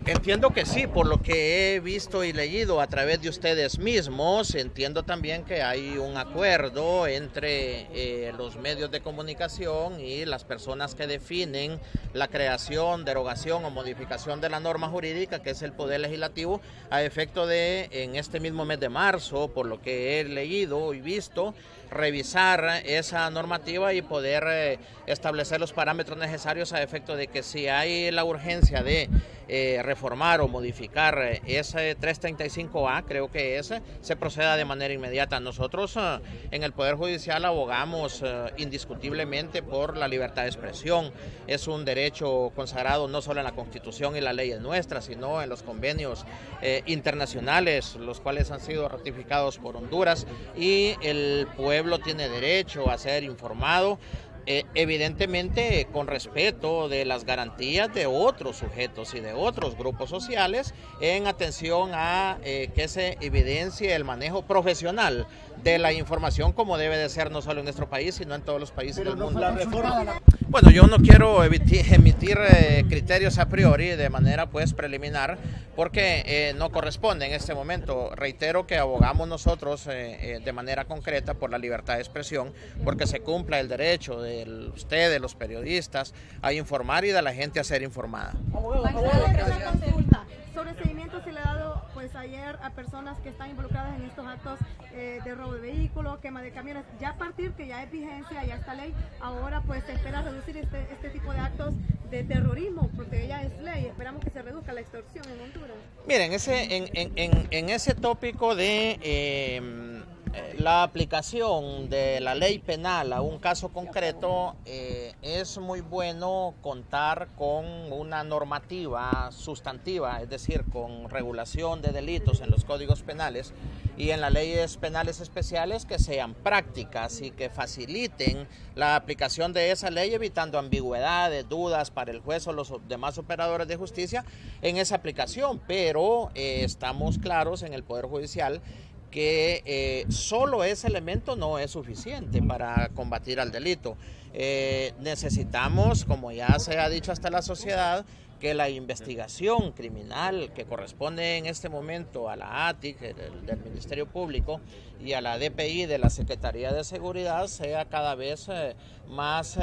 Entiendo que sí, por lo que he visto y leído a través de ustedes mismos. Entiendo también que hay un acuerdo entre los medios de comunicación y las personas que definen la creación, derogación o modificación de la norma jurídica, que es el Poder Legislativo, a efecto de, en este mismo mes de marzo, por lo que he leído y visto, revisar esa normativa y poder establecer los parámetros necesarios a efecto de que si hay la urgencia de reformar o modificar ese 335A, creo que se proceda de manera inmediata. Nosotros en el Poder Judicial abogamos indiscutiblemente por la libertad de expresión. Es un derecho consagrado no solo en la Constitución y las leyes nuestras, sino en los convenios internacionales, los cuales han sido ratificados por Honduras, y el pueblo tiene derecho a ser informado, evidentemente con respeto de las garantías de otros sujetos y de otros grupos sociales, en atención a que se evidencie el manejo profesional de la información, como debe de ser no solo en nuestro país, sino en todos los países del mundo. Bueno, yo no quiero emitir criterios a priori de manera preliminar, porque no corresponde en este momento. Reitero que abogamos nosotros de manera concreta por la libertad de expresión, porque se cumpla el derecho de ustedes, los periodistas, a informar y de la gente a ser informada. Sobre seguimiento se le ha dado ayer a personas que están involucradas en estos actos de robo de vehículos, quema de camiones. Ya a partir que ya es vigencia, ya esta ley, ahora se espera reducir este tipo de actos de terrorismo, porque ya es ley. Esperamos que se reduzca la extorsión en Honduras. Miren, en ese tópico de la aplicación de la ley penal a un caso concreto, es muy bueno contar con una normativa sustantiva, es decir, con regulación de delitos en los códigos penales y en las leyes penales especiales que sean prácticas y que faciliten la aplicación de esa ley, evitando ambigüedades, dudas para el juez o los demás operadores de justicia en esa aplicación. Pero estamos claros en el Poder Judicial que solo ese elemento no es suficiente para combatir al delito. Necesitamos, como ya se ha dicho hasta la sociedad, que la investigación criminal que corresponde en este momento a la ATIC del Ministerio Público y a la DPI de la Secretaría de Seguridad sea cada vez más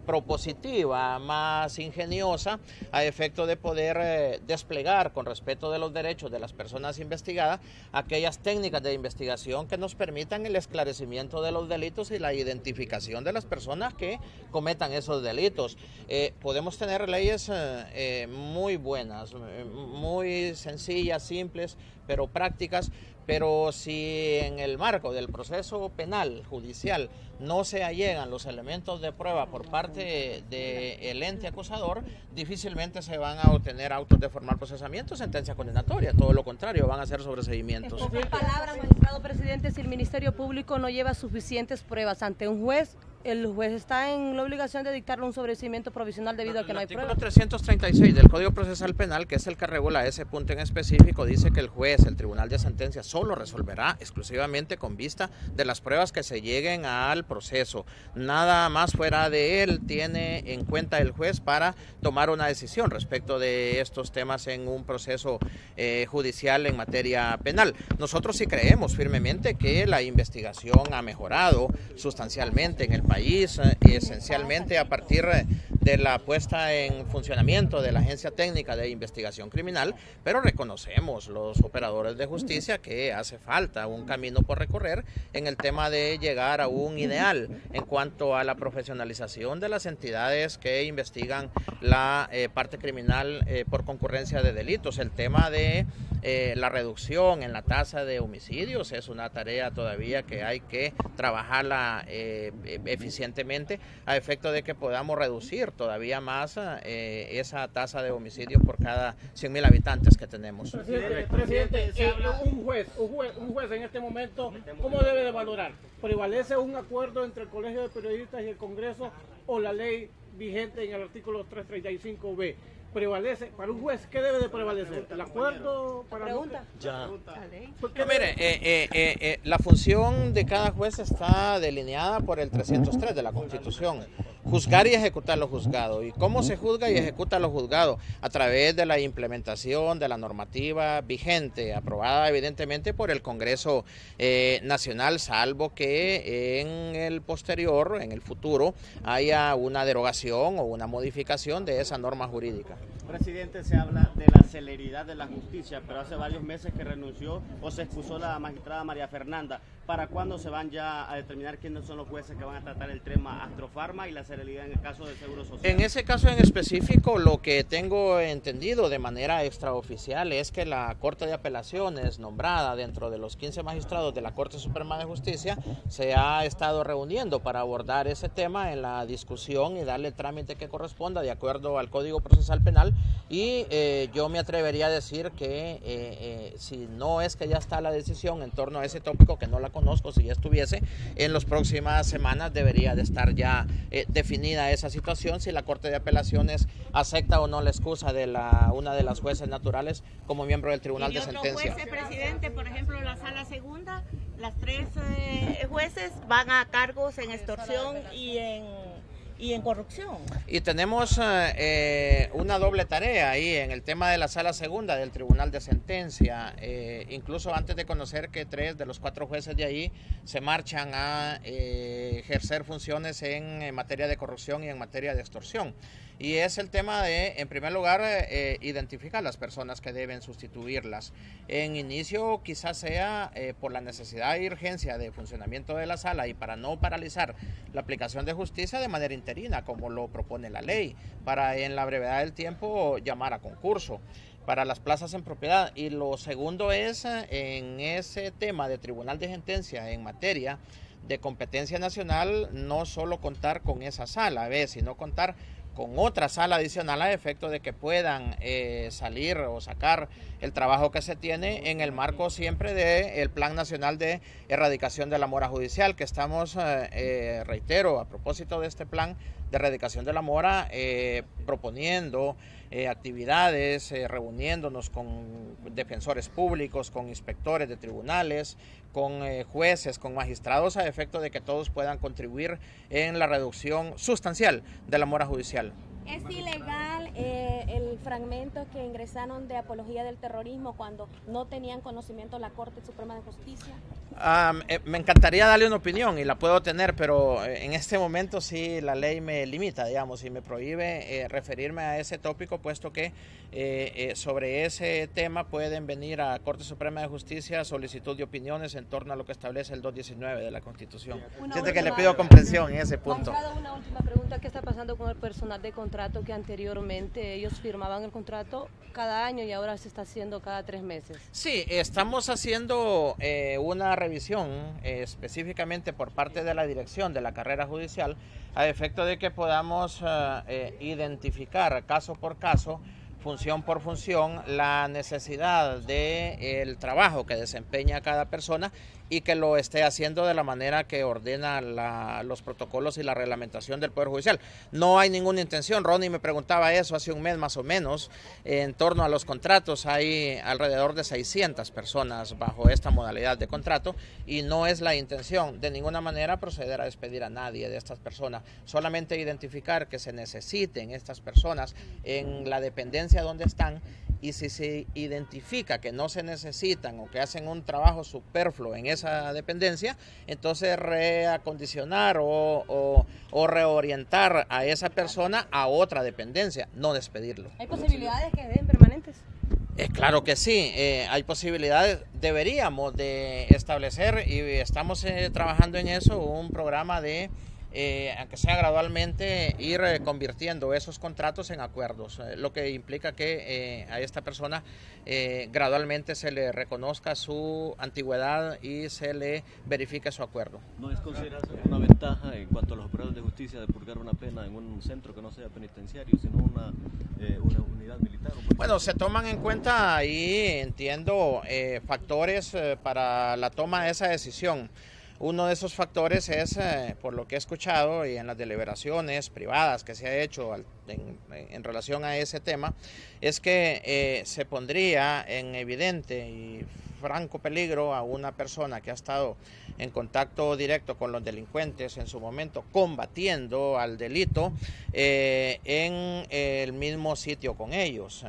propositiva, más ingeniosa, a efecto de poder desplegar con respeto de los derechos de las personas investigadas aquellas técnicas de investigación que nos permitan el esclarecimiento de los delitos y la identificación de las personas que cometan esos delitos. Podemos tener leyes muy buenas, muy sencillas, simples, pero prácticas, pero si en el marco del proceso penal judicial no se allegan los elementos de prueba por parte del ente acusador, difícilmente se van a obtener autos de formal procesamiento, sentencia condenatoria. Todo lo contrario, van a ser sobreseimientos. En pocas palabras, magistrado presidente, si el Ministerio Público no lleva suficientes pruebas ante un juez, el juez está en la obligación de dictarle un sobreseimiento provisional debido a que no hay pruebas. El artículo 336 del Código Procesal Penal, que es el que regula ese punto en específico, dice que el juez, el tribunal de sentencia, solo resolverá exclusivamente con vista de las pruebas que se lleguen al proceso. Nada más fuera de él tiene en cuenta el juez para tomar una decisión respecto de estos temas en un proceso judicial en materia penal. Nosotros sí creemos firmemente que la investigación ha mejorado sustancialmente en el país, esencialmente a partir de la puesta en funcionamiento de la Agencia Técnica de Investigación Criminal, pero reconocemos los operadores de justicia que hace falta un camino por recorrer en el tema de llegar a un ideal en cuanto a la profesionalización de las entidades que investigan la parte criminal por concurrencia de delitos. El tema de la reducción en la tasa de homicidios es una tarea todavía que hay que trabajarla eficientemente a efecto de que podamos reducir todavía más esa tasa de homicidios por cada 100.000 habitantes que tenemos. Presidente, un juez en este momento, ¿cómo debe de valorar? ¿Prevalece un acuerdo entre el Colegio de Periodistas y el Congreso o la ley vigente en el artículo 335B? ¿Prevalece? Para un juez, ¿qué debe de prevalecer? ¿El acuerdo? Para pregunta. Ya. Mire, la función de cada juez está delineada por el 303 de la Constitución. juzgar y ejecutar lo juzgado. ¿Y cómo se juzga y ejecuta lo juzgado? A través de la implementación de la normativa vigente, aprobada evidentemente por el Congreso Nacional, salvo que en el posterior, en el futuro, haya una derogación o una modificación de esa norma jurídica. Presidente, se habla de la celeridad de la justicia, pero hace varios meses que renunció o se excusó la magistrada María Fernanda. ¿Para cuándo se van ya a determinar quiénes son los jueces que van a tratar el tema Astrofarma y la celeridad en el caso del Seguro Social? En ese caso en específico, lo que tengo entendido de manera extraoficial es que la Corte de Apelaciones, nombrada dentro de los 15 magistrados de la Corte Suprema de Justicia, se ha estado reuniendo para abordar ese tema en la discusión y darle el trámite que corresponda de acuerdo al Código Procesal Penal. Y yo me atrevería a decir que si no es que ya está la decisión en torno a ese tópico, que no la conozco, si ya estuviese, en las próximas semanas debería de estar ya definida esa situación, si la Corte de Apelaciones acepta o no la excusa de una de las jueces naturales como miembro del Tribunal de Sentencia. Jueces, presidente, por ejemplo, la Sala Segunda, las 3 jueces van a cargos en extorsión y en corrupción. Y tenemos una doble tarea ahí en el tema de la Sala Segunda del Tribunal de Sentencia, incluso antes de conocer que 3 de los 4 jueces de ahí se marchan a ejercer funciones en materia de corrupción y en materia de extorsión. Y es el tema de, en primer lugar, identificar las personas que deben sustituirlas. En inicio quizás sea por la necesidad y urgencia de funcionamiento de la sala y para no paralizar la aplicación de justicia de manera interina, como lo propone la ley, para en la brevedad del tiempo llamar a concurso para las plazas en propiedad. Y lo segundo es en ese tema de Tribunal de Sentencia en materia de competencia nacional, no solo contar con esa sala, sino contar con otra sala adicional a efecto de que puedan salir o sacar el trabajo que se tiene en el marco siempre del Plan Nacional de Erradicación de la Mora Judicial, que estamos, reitero, a propósito de este plan de erradicación de la mora, proponiendo actividades, reuniéndonos con defensores públicos, con inspectores de tribunales, con jueces, con magistrados, a efecto de que todos puedan contribuir en la reducción sustancial de la mora judicial. ¿Es ilegal el fragmento que ingresaron de apología del terrorismo cuando no tenían conocimiento la Corte Suprema de Justicia? Me encantaría darle una opinión y la puedo tener, pero en este momento sí la ley me limita, digamos, y me prohíbe referirme a ese tópico, puesto que sobre ese tema pueden venir a Corte Suprema de Justicia solicitud de opiniones en torno a lo que establece el 219 de la Constitución. Siento que le pido comprensión en ese punto. Una última pregunta, ¿qué está pasando con el personal de contrato que anteriormente ellos firmaban el contrato cada año y ahora se está haciendo cada 3 meses? Sí, estamos haciendo una revisión específicamente por parte de la dirección de la carrera judicial a efecto de que podamos identificar caso por caso, función por función, la necesidad del trabajo que desempeña cada persona y que lo esté haciendo de la manera que ordena los protocolos y la reglamentación del Poder Judicial. No hay ninguna intención, Ronnie me preguntaba eso hace un mes más o menos, en torno a los contratos hay alrededor de 600 personas bajo esta modalidad de contrato y no es la intención de ninguna manera proceder a despedir a nadie de estas personas, solamente identificar que se necesiten estas personas en la dependencia donde están, y si se identifica que no se necesitan o que hacen un trabajo superfluo en esa dependencia, entonces reacondicionar o reorientar a esa persona a otra dependencia, no despedirlo. ¿Hay posibilidades que den permanentes? Claro que sí, hay posibilidades, deberíamos de establecer y estamos trabajando en eso, un programa de aunque sea gradualmente, ir convirtiendo esos contratos en acuerdos, lo que implica que a esta persona gradualmente se le reconozca su antigüedad y se le verifique su acuerdo. ¿No es considerada una ventaja en cuanto a los operadores de justicia de purgar una pena en un centro que no sea penitenciario, sino una unidad militar? Bueno, se toman en cuenta ahí, entiendo, factores para la toma de esa decisión. Uno de esos factores es, por lo que he escuchado y en las deliberaciones privadas que se ha hecho en relación a ese tema, es que se pondría en evidente y franco peligro a una persona que ha estado en contacto directo con los delincuentes en su momento combatiendo al delito en el mismo sitio con ellos.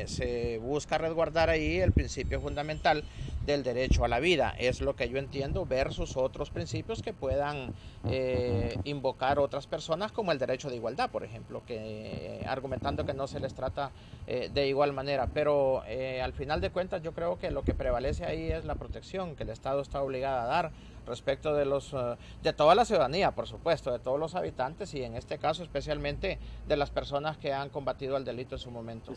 Se busca resguardar ahí el principio fundamental del derecho a la vida, es lo que yo entiendo, versus otros principios que puedan invocar otras personas, como el derecho de igualdad, por ejemplo, que argumentando que no se les trata de igual manera, pero al final de cuentas yo creo que lo que prevalece ahí es la protección que el Estado está obligado a dar respecto de toda la ciudadanía, por supuesto, de todos los habitantes y en este caso especialmente de las personas que han combatido el delito en su momento.